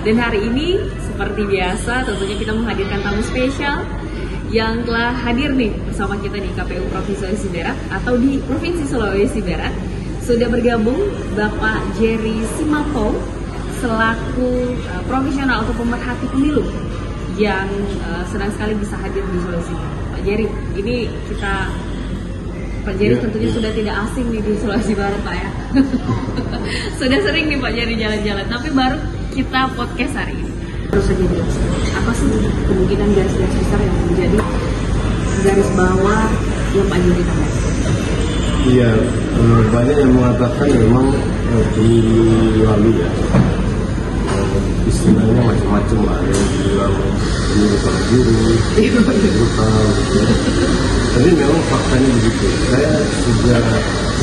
Dan hari ini seperti biasa tentunya kita menghadirkan tamu spesial yang telah hadir nih bersama kita di KPU Provinsi Sulawesi Barat atau di Provinsi Sulawesi Barat. Sudah bergabung Bapak Jerry Simapong selaku profesional atau pemerhati pemilu yang senang sekali bisa hadir di Sulawesi Barat. Pak Jerry, ini Pak Jerry tentunya sudah tidak asing nih di Sulawesi Barat, Pak ya. Sudah sering nih Pak Jerry jalan-jalan, tapi baru kita podcast hari ini. Terus saja jelaskan, apa sih kemungkinan garis-garis besar yang menjadi garis bawah yang Pak Jerry tambahkan? Iya, banyak yang mengatakan memang pemilu lalu ya, istilahnya macam-macam lah, yang bilang pemilu terjuru, brutal, ya. Tapi memang faktanya begitu. Saya sudah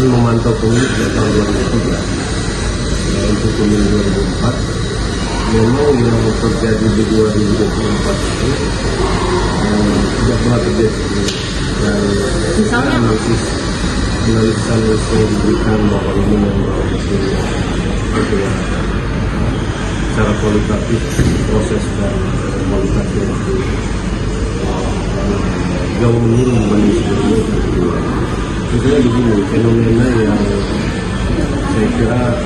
memantau pemilu sejak tahun 2003, untuk pemilu 2004. Memang yang terjadi di 2024 itu tidak pernah terjadi. Dan misalnya analisan yang diberikan bahwa ini memang secara kualitatif proses dan kualitasnya itu jauh menurun dibanding sebelumnya. Misalnya begini, fenomena yang saya kira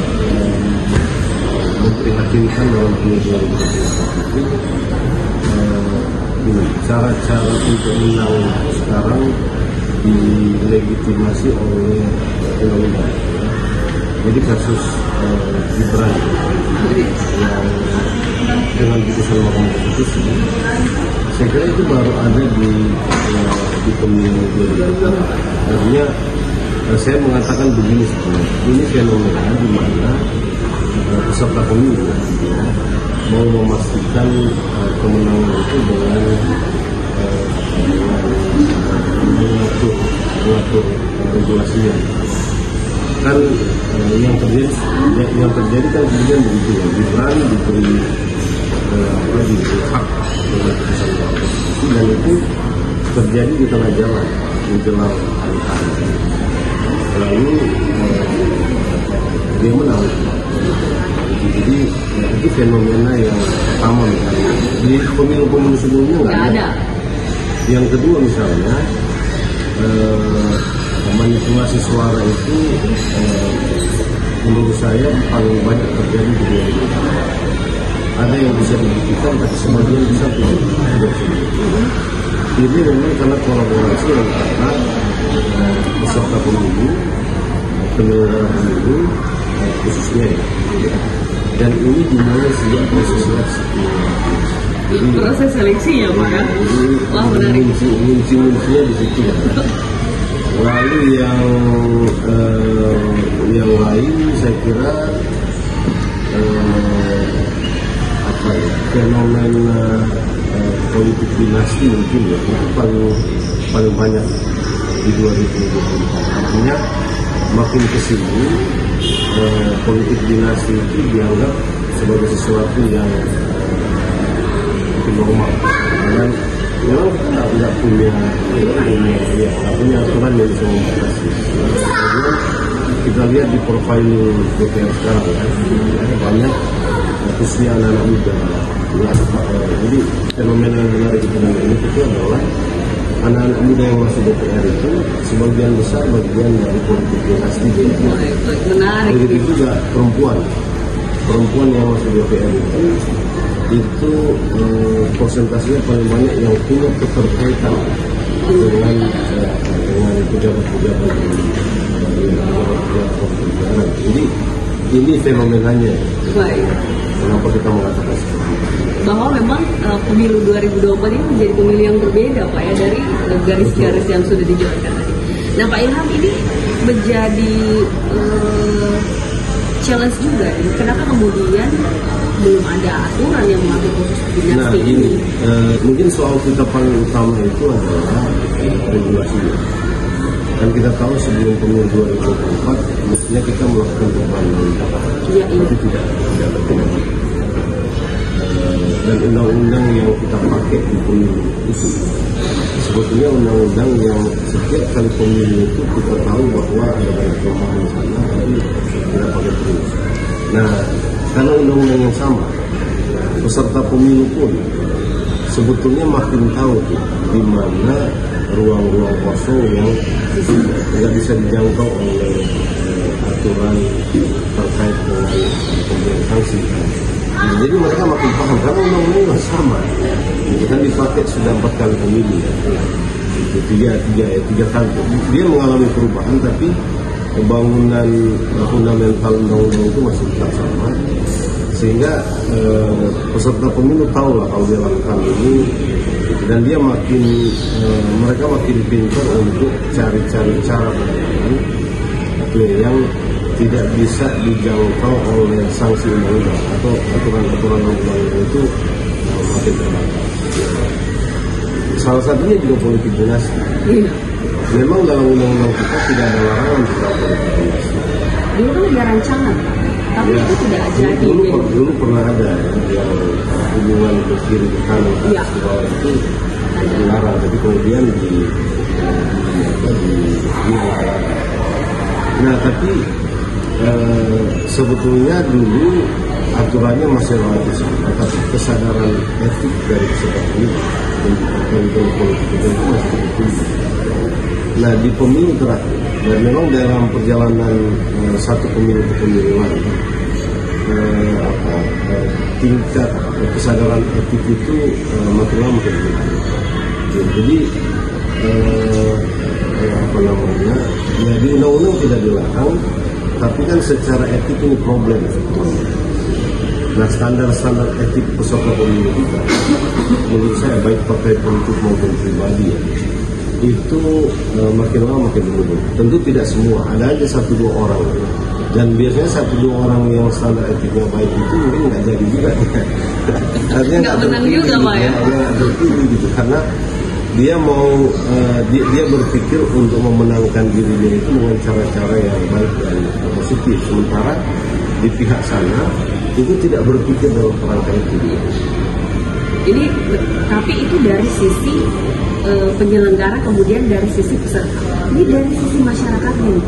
memprihatinkan dalam pemilu 2024 itu cara-cara untuk menang sekarang dilegitimasi oleh undang-undang. Jadi kasus Gibran yang dengan putusan Mahkamah Konstitusi, saya kira itu baru ada di pemilu 2024. Artinya saya mengatakan begini sebenarnya, ini fenomena di mana peserta pemilu mau memastikan kemenangan itu dengan mengatur regulasinya. Kan yang terjadi kan kemudian begitu ya, Gibran diberi hak dengan putusan Konstitusi, dan itu terjadi di tengah jalan menjelang hari-hari. Lalu dia menang. Jadi itu fenomena yang pertama misalnya. Di pemilu-pemilu sebelumnya nggak ada. Yang kedua misalnya manipulasi suara itu menurut saya paling banyak terjadi di 2024. Ada yang bisa dibuktikan, tapi sebagian besar tidak bisa dibuktikan. Ini memang karena kolaborasi antara peserta pemilu, penyelenggara pemilu khususnya ya. Dan ini dimulai sejak proses seleksi. Jadi proses seleksi ya Pak ya? Wah menarik. Kunci-kuncinya di situ ya. Lalu yang lain saya kira fenomena politik dinasti mungkin ya, itu paling banyak di 2024. Artinya makin kesini politik dinasti itu dianggap sebagai sesuatu yang normal. Dan memang kita nggak punya aturan yang bisa membatasi. Kemudian kita lihat di profil DPR sekarang ya, banyak usia anak-anak muda. Ya, jadi fenomena yang menarik di Indonesia itu adalah anak-anak muda yang masuk DPR itu sebagian besar bagian dari politik dinasti. Menarik. Begitu juga perempuan yang masuk DPR itu persentasinya paling banyak yang punya keterkaitan dengan pejabat-pejabat pemerintahan. Jadi ini fenomenanya. Baik. Kenapa kita mengatakan seperti itu? Bahwa memang pemilu 2024 ini menjadi pemilu yang berbeda Pak ya dari garis-garis yang sudah dijalankan tadi. Nah Pak Ilham, ini menjadi challenge juga. Kenapa kemudian belum ada aturan yang mengatur proses dinasti ini? Mungkin soal kita paling utama itu adalah regulasinya. Kan kita tahu sebelum pemilu 2024 mestinya kita melakukan perubahan undang-undang, tapi tidak terjadi. Dan undang-undang yang kita pakai di pemilu itu sebetulnya undang-undang yang setiap kali pemilu itu kita tahu bahwa ada banyak kelemahan di sana, tapi kita pakai terus. Nah, karena undang-undang yang sama, peserta pemilu pun sebetulnya makin tahu tuh di mana ruang-ruang kosong yang tidak bisa dijangkau oleh aturan terkait dengan pemberian sanksi. Jadi mereka makin paham karena undang-undang sama. Itu kan dipakai sudah 4 kali pemilu ya. Itu tiga kali. Dia mengalami perubahan tapi bangunan fundamental undang-undang itu masih tetap sama. Sehingga peserta pemilu tahu lah kalau dia lakukan ini, dan dia mereka makin pintar untuk cari-cari cara yang tidak bisa dijangkau oleh sanksi undang-undang atau aturan-aturan undang-undang itu makin terbatas. Salah satunya juga politik dinasti. Memang dalam undang-undang kita tidak ada larangan tentang politik dinasti. Dulu kan ada rancangan, tapi ya, itu tidak jadi. Dulu pernah ada yang hubungan ke kiri ke kanan ke atas ke bawah itu dilarang, tapi kemudian dilarang. Nah tapi sebetulnya dulu aturannya masih relatif sama, tapi kesadaran etik dari peserta pemilu untuk politik itu masih cukup tinggi. Nah di pemilu terakhir, dan memang dalam perjalanan satu pemilu ke pemilu lain, tingkat kesadaran etik itu makin lama makin tinggi. Jadi ya di undang-undang tidak dilarang, tapi kan secara etik ini problem. Nah standar-standar etik peserta pemilu kita, menurut saya baik partai politik maupun pribadi ya, itu makin lama makin menurun. Tentu tidak semua, ada aja 1-2 orang. Dan biasanya 1-2 orang yang standar etiknya baik itu mungkin nggak jadi juga. Artinya nggak menang juga Pak ya. Nggak terpilih gitu, karena dia mau dia berpikir untuk memenangkan dirinya itu dengan cara-cara yang baik dan positif. Sementara di pihak sana itu tidak berpikir dalam kerangka itu. Ini tapi itu dari sisi penyelenggara, kemudian dari sisi peserta. Ini dari sisi masyarakatnya nih,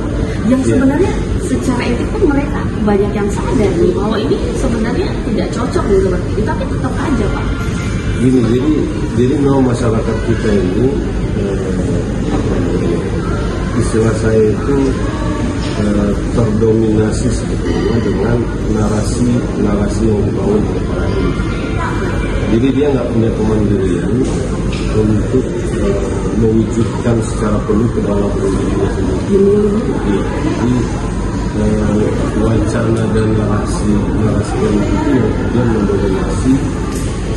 yang sebenarnya secara etik pun mereka banyak yang sadar nih bahwa ini sebenarnya tidak cocok gitu seperti itu, tapi tetap aja Pak. Gini, jadi memang masyarakat kita ini istilah saya itu terdominasi sebetulnya dengan narasi yang dibangun oleh para elit. Jadi dia nggak punya kemandirian untuk mewujudkan secara penuh ke dalam dirinya sendiri. Jadi wacana dan narasi yang itu yang kemudian mendominasi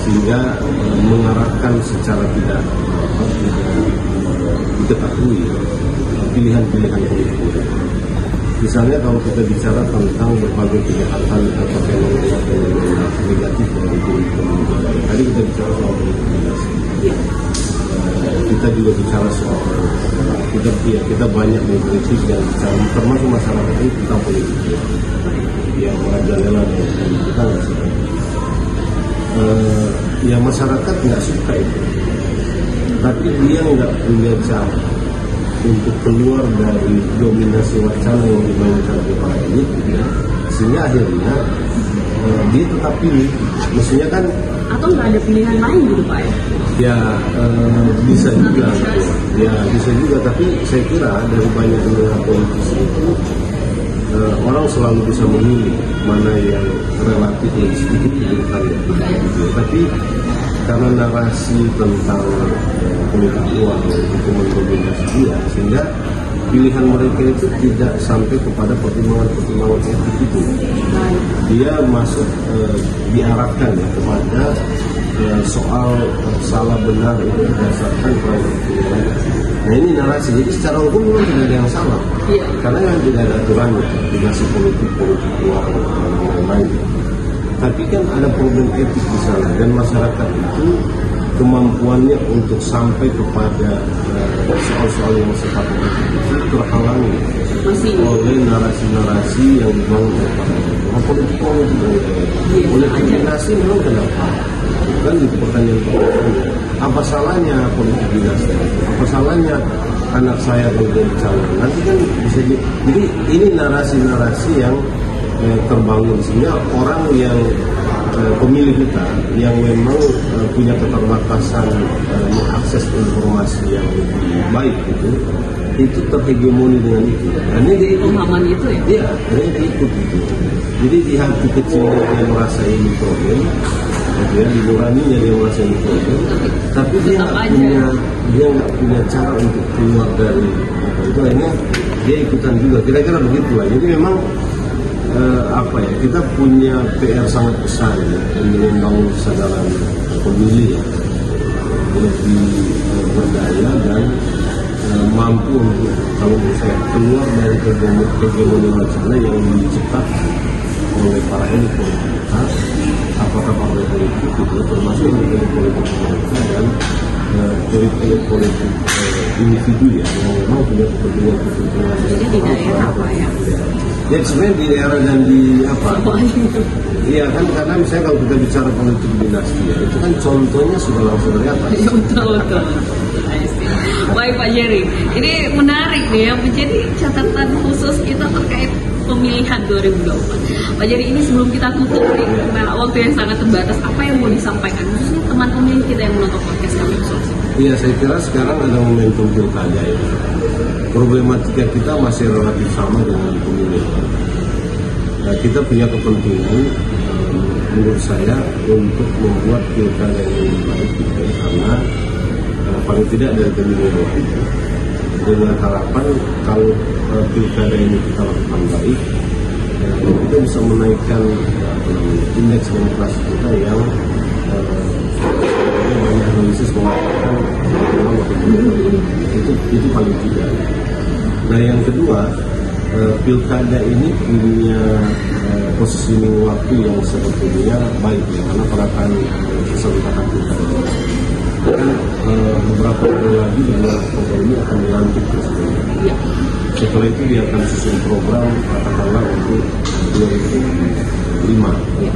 sehingga mengarahkan secara tidak diketahui pilihan-pilihan politik. Misalnya kalau kita bicara tentang berbagai kejahatan atau fenomena negatif dari politik, tadi kita bicara soal politik dinasti. Kita juga bicara soal kita banyak mengkritik dan bicara termasuk masyarakat ini tentang politik yang merajalela dan kita nggak suka. Ya masyarakat nggak suka itu, tapi dia nggak punya cara untuk keluar dari dominasi wacana yang dimainkan oleh para elit, ya. Sehingga akhirnya dia tetap pilih. Maksudnya kan atau nggak ada pilihan lain gitu Pak ya? Ya bisa juga, ya bisa juga. Tapi saya kira dari banyaknya politisi itu orang selalu bisa memilih mana yang relatif lebih sedikit pilihannya. Tapi karena narasi tentang politik uang itu mendominasi dia, sehingga pilihan mereka itu tidak sampai kepada pertimbangan-pertimbangan etik itu. Dia masuk diarahkan ya kepada soal salah benar itu berdasarkan pilihan. Nah ini narasi, jadi secara hukum memang tidak ada yang salah, karena yang tidak ada aturannya, dinasti politik uang dan lain-lain. Tapi kan ada problem etik di sana, dan masyarakat itu kemampuannya untuk sampai kepada soal-soal yang sifatnya itu terhalangi oleh narasi-narasi yang dibangun oleh para politik dinasti. Memang kenapa? Kan itu pertanyaan. Apa salahnya politik dinasti? Apa salahnya anak saya kalau jadi calon? Nanti kan bisa jadi ini narasi-narasi yang terbangun, sehingga orang yang pemilih kita yang memang punya keterbatasan mengakses informasi yang lebih baik itu terhegemoni dengan itu. Karena dia ikut, pemahaman itu ya? Iya, dia ikut itu. Jadi di hati kecilnya dia merasa ini problem, ya, di nuraninya dia merasa ini problem, tapi dia nggak punya cara untuk keluar dari itu. Akhirnya dia ikutan juga. Kira-kira begitulah. Jadi memang kita punya PR sangat besar ya, membangun kesadaran pemilih ya, lebih berdaya dan mampu untuk kalau saya keluar dari hegemoni wacana yang dicetak oleh para elit politik kita, apakah partai politik itu termasuk elit politik mereka dan elit politik individu ya yang memang punya kepentingan. Jadi di daerah apa ya? Ya sebenarnya di daerah dan di apa? Iya kan, karena misalnya kalau kita bicara politik dinasti ya, itu kan contohnya sudah langsung dari atas. Betul. Baik Pak Jerry, ini menarik nih ya, menjadi catatan khusus kita terkait pemilihan 2024. Pak Jerry, ini sebelum kita tutup nih, karena waktu yang sangat terbatas, apa yang mau disampaikan khususnya teman pemilih kita yang menonton podcast kami? Iya, saya kira sekarang ada momentum pilkada ya. Problematika kita masih relatif sama dengan pemilih. Nah, kita punya kepentingan menurut saya untuk membuat pilkada yang lebih baik karena paling tidak dari pemilih dengan harapan kalau pilkada ini kita lakukan baik, kita bisa menaikkan indeks demokrasi kita yang banyak analisis mengatakan itu paling tidak. Nah yang kedua, pilkada ini punya positioning waktu yang sebetulnya baik ya, karena perataan keseluruhan pilkada kan beberapa hari lagi di bulan Oktober ini akan dilantik presidennya. Ya. Setelah itu dia akan susun program katakanlah untuk 2005. Ya.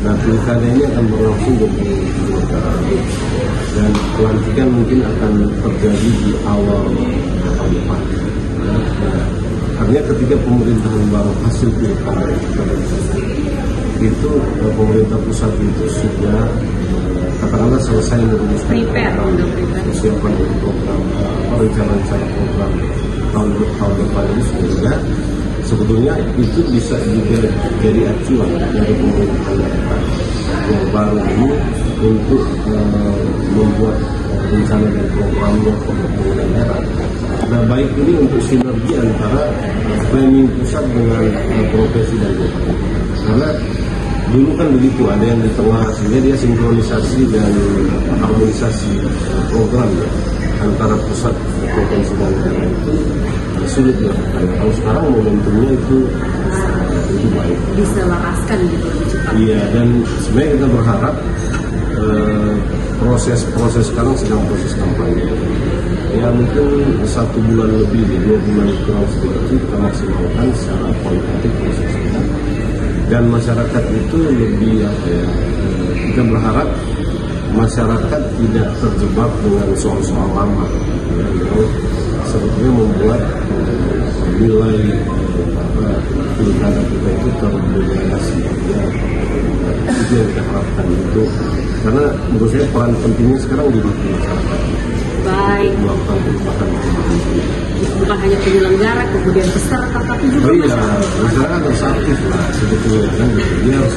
Nah pilkada ini akan berlangsung 2017 dan pelantikan mungkin akan terjadi di awal tahun depan. Nah, artinya ketika pemerintahan baru hasil pilkada itu pemerintah pusat itu sudah katakanlah selesai merumuskan persiapan program rencana program tahun depan ini sudah sebetulnya itu bisa juga jadi acuan dari pemerintahan yang baru ini untuk membuat rencana dan programnya untuk daerah. Nah baik ini untuk sinergi antara planning pusat dengan profesi dan daerah. Karena dulu kan begitu, ada yang di tengah sehingga dia sinkronisasi dan harmonisasi program ya, antara pusat provinsi dan daerah itu sulit dilakukan. Kalau sekarang momentumnya itu baik, diselaraskan gitu lebih cepat. Iya, dan sebenarnya kita berharap proses sekarang sedang proses kampanye. Ya mungkin 1 bulan lebih, 2 bulan kurang sedikit kita maksimalkan secara kualitatif proses kita. Dan masyarakat itu lebih kita berharap masyarakat tidak terjebak dengan soal-soal lama yang sebetulnya membuat nilai pilkada kita itu terdegradasi ya. Itu yang kita harapkan itu, karena menurut saya peran pentingnya sekarang di masyarakat. Baik. Melakukan perubahan. Bukan hanya penyelenggara, kemudian peserta, tapi juga masyarakat harus aktif lah sebetulnya kan. Dia harus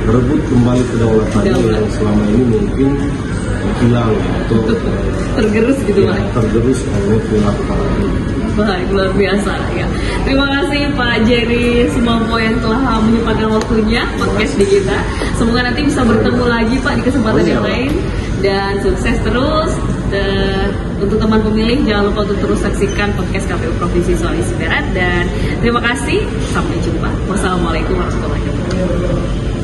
berebut kembali kedaulatannya yang selama ini mungkin hilang atau tergerus gitu ya, tergerus oleh perilaku para elit. Baik, luar biasa ya. Terima kasih Pak Jerry Sumampo yang telah menyempatkan waktunya podcast di kita. Semoga nanti bisa bertemu lagi Pak di kesempatan yang lain, dan sukses terus. Untuk teman pemilih jangan lupa untuk terus saksikan podcast KPU Provinsi Sulawesi Barat, dan terima kasih, sampai jumpa. Wassalamualaikum warahmatullahi wabarakatuh.